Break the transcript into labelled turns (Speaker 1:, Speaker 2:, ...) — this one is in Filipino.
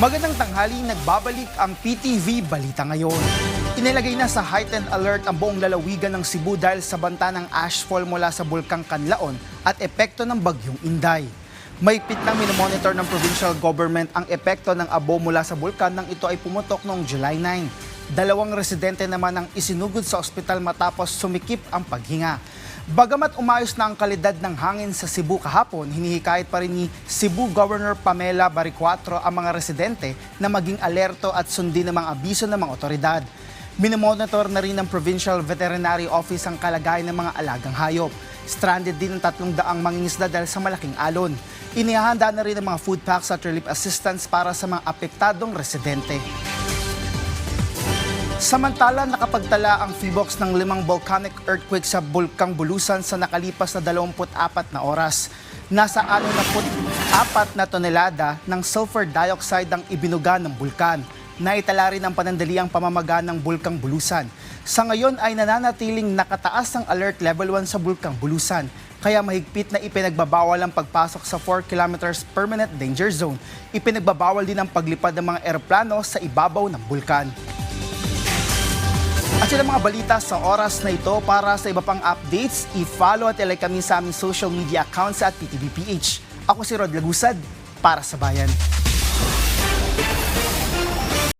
Speaker 1: Magandang tanghali, nagbabalik ang PTV Balita Ngayon. Inilagay na sa heightened alert ang buong lalawigan ng Cebu dahil sa banta ng ashfall mula sa Bulkang Kanlaon at epekto ng Bagyong Inday. Mahigpit nang minomonitor ng provincial government ang epekto ng abo mula sa bulkan nang ito ay pumutok noong July 9. Dalawang residente naman ang isinugod sa ospital matapos sumikip ang paghinga. Bagamat umayos na ang kalidad ng hangin sa Cebu kahapon, hinihikayat pa rin ni Cebu Governor Pamela Baricuatro ang mga residente na maging alerto at sundin ang mga abiso ng mga otoridad. Minomonitor na rin ng Provincial Veterinary Office ang kalagayan ng mga alagang hayop. Stranded din ang 300 mangingisda dahil sa malaking alon. Inihahanda na rin ang mga food packs at relief assistance para sa mga apektadong residente. Samantala, nakapagtala ang PHIVOLCS ng 5 volcanic earthquake sa Bulkang Bulusan sa nakalipas na 24 na oras. Nasa 64 na tonelada ng sulfur dioxide ang ibinuga ng bulkan. Naitala rin ang panandaliang pamamaga ng Bulkang Bulusan. Sa ngayon ay nananatiling nakataas ang alert level 1 sa Bulkang Bulusan. Kaya mahigpit na ipinagbabawal ang pagpasok sa 4 kilometers permanent danger zone. Ipinagbabawal din ang paglipad ng mga eroplano sa ibabaw ng bulkan. At sila mga balita sa oras na ito. Para sa iba pang updates, i-follow at ilike kami sa aming social media accounts at PTVPH. Ako si Rod Lagusad para sa Bayan.